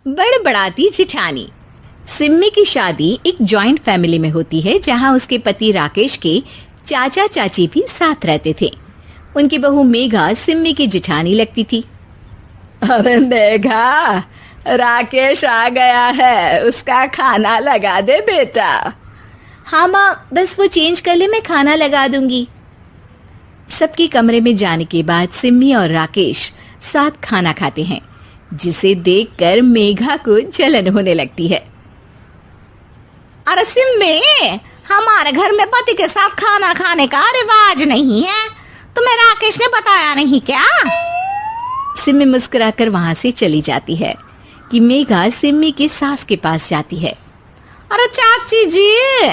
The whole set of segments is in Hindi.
बड़बड़ाती जिठानी। सिम्मी की शादी एक जॉइंट फैमिली में होती है जहां उसके पति राकेश के चाचा चाची भी साथ रहते थे। उनकी बहू मेघा सिम्मी की जिठानी लगती थी। अरे मेघा, राकेश आ गया है, उसका खाना लगा दे बेटा। हाँ माँ, बस वो चेंज कर ले, मैं खाना लगा दूंगी। सबके कमरे में जाने के बाद सिम्मी और राकेश साथ खाना खाते हैं, जिसे देखकर मेघा को जलन होने लगती है। अरे सिम्मी, हमारे घर में पति के साथ खाना खाने का रिवाज नहीं है, तुम्हें राकेश ने बताया नहीं क्या? सिम्मी मुस्कुराकर वहां से चली जाती है कि मेघा सिम्मी की सास के पास जाती है। अरे चाची जी,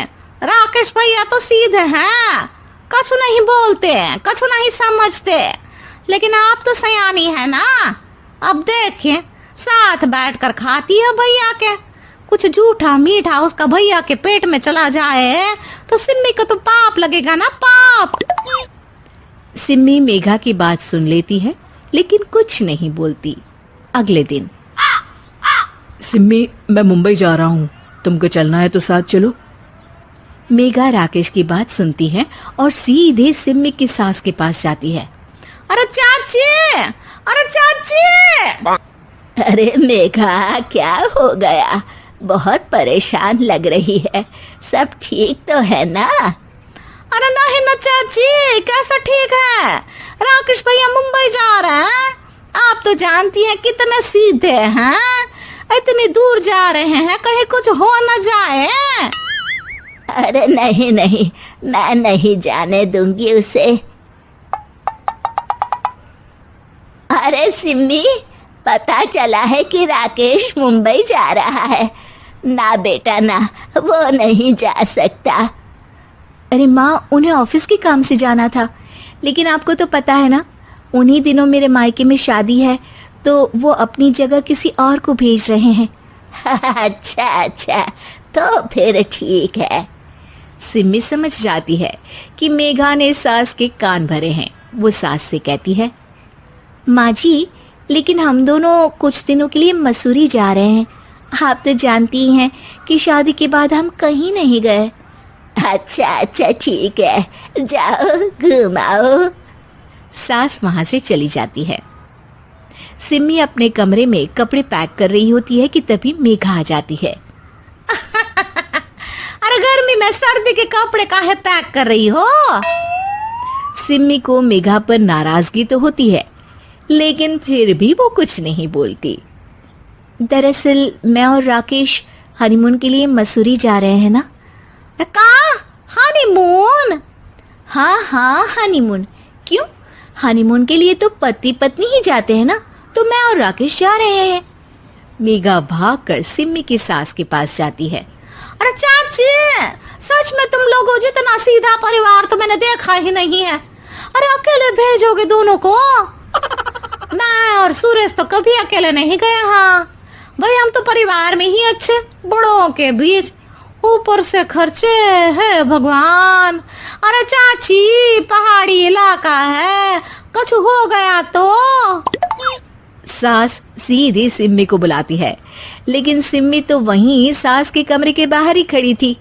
राकेश भैया तो सीधे हैं, कछु नहीं बोलते, कछु नहीं समझते, लेकिन आप तो सयानी है ना। अब देखिए, साथ बैठकर खाती है भैया के, कुछ झूठा मीठा उसका भैया के पेट में चला जाए तो सिम्मी को तो पाप लगेगा ना, पाप। सिम्मी मेघा की बात सुन लेती है लेकिन कुछ नहीं बोलती। अगले दिन, सिम्मी, मैं मुंबई जा रहा हूँ, तुमको चलना है तो साथ चलो। मेघा राकेश की बात सुनती है और सीधे सिम्मी की सास के पास जाती है। अरे चाची, अरे चाची। अरे मेघा, क्या हो गया? बहुत परेशान लग रही है, सब ठीक तो है ना? अरे नहीं ना चाची, कैसा ठीक है? राकेश भैया मुंबई जा रहे हैं, आप तो जानती हैं कितने सीधे हैं, इतनी दूर जा रहे हैं, कहीं कुछ हो न जाए। अरे नहीं नहीं, मैं नहीं जाने दूंगी उसे। अरे सिम्मी, पता चला है कि राकेश मुंबई जा रहा है। ना बेटा ना, वो नहीं जा सकता। अरे माँ, उन्हें ऑफिस के काम से जाना था, लेकिन आपको तो पता है ना, उन्हीं दिनों मेरे मायके में शादी है, तो वो अपनी जगह किसी और को भेज रहे हैं। अच्छा अच्छा, तो फिर ठीक है। सिम्मी समझ जाती है कि मेघा ने सास के कान भरे हैं। वो सास से कहती है, माँ जी, लेकिन हम दोनों कुछ दिनों के लिए मसूरी जा रहे हैं। आप तो जानती हैं कि शादी के बाद हम कहीं नहीं गए। अच्छा अच्छा, ठीक है, जाओ घुमाओ। सास वहां से चली जाती है। सिम्मी अपने कमरे में कपड़े पैक कर रही होती है कि तभी मेघा आ जाती है। अरे गर्मी में सर्दी के कपड़े काहे पैक कर रही हो? सिम्मी को मेघा पर नाराजगी तो होती है, लेकिन फिर भी वो कुछ नहीं बोलती। दरअसल मैं और राकेश हनीमून के लिए मसूरी जा रहे हैं ना। का हनीमून? हाँ हाँ, हनीमून। क्यों? हनीमून के लिए तो पति पत्नी ही जाते हैं ना, तो मैं और राकेश जा रहे हैं। मेघा भागकर सिम्मी की सास के पास जाती है। अरे चाची, सच में तुम लोगों जितना सीधा परिवार तो मैंने देखा ही नहीं है। अरे अकेले भेजोगे दोनों को? मैं और सुरेश तो कभी अकेले नहीं गए। हाँ भाई, हम तो परिवार में ही अच्छे, बड़ों के बीच, ऊपर से खर्चे है भगवान। अरे चाची, पहाड़ी इलाका है, कुछ हो गया तो? सास सीधी सिम्मी को बुलाती है, लेकिन सिम्मी तो वहीं सास के कमरे के बाहर ही खड़ी थी।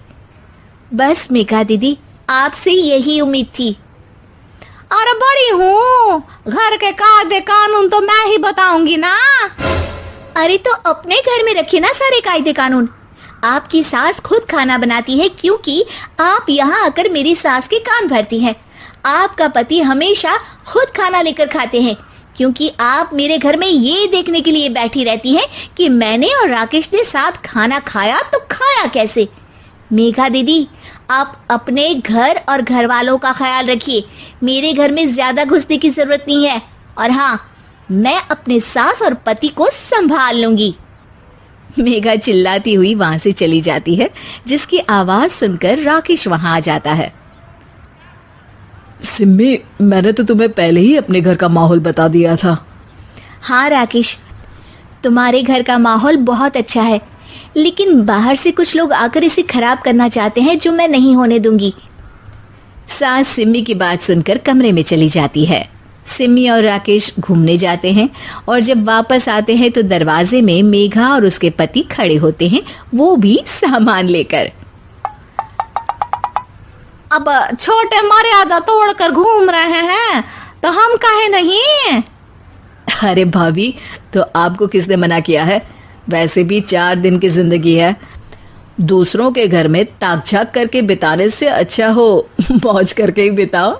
बस मेघा दीदी, आपसे यही उम्मीद थी। अरे बड़ी हूँ, घर के कायदे कानून तो मैं ही बताऊंगी ना। अरे तो अपने घर में रखिए ना सारे कायदे कानून। आपकी सास खुद खाना बनाती है, क्योंकि आप यहाँ आकर मेरी सास के कान भरती हैं। आपका पति हमेशा खुद खाना लेकर खाते हैं, क्योंकि आप मेरे घर में ये देखने के लिए बैठी रहती हैं कि मैंने और राकेश ने साथ खाना खाया तो खाया कैसे। मेघा दीदी, आप अपने घर और घर वालों का ख्याल रखिए। मेरे घर में ज्यादा घुसने की जरूरत नहीं है, और हाँ, मैं अपने सास और पति को संभाल लूंगी। मेघा चिल्लाती हुई वहां से चली जाती है, जिसकी आवाज सुनकर राकेश वहां आ जाता है। सिम्मी, मैंने तो तुम्हें पहले ही अपने घर का माहौल बता दिया था। हाँ राकेश, तुम्हारे घर का माहौल बहुत अच्छा है, लेकिन बाहर से कुछ लोग आकर इसे खराब करना चाहते हैं, जो मैं नहीं होने दूंगी। सास सिम्मी की बात सुनकर कमरे में चली जाती है। सिमी और राकेश घूमने जाते हैं और जब वापस आते हैं तो दरवाजे में मेघा और उसके पति खड़े होते हैं, वो भी सामान लेकर। अब छोटे मर्यादा तोड़कर घूम रहे हैं तो हम काहे नहीं। अरे भाभी, तो आपको किसने मना किया है? वैसे भी 4 दिन की जिंदगी है, दूसरों के घर में ताक झाक करके बिताने से अच्छा हो मौज करके ही बिताओ।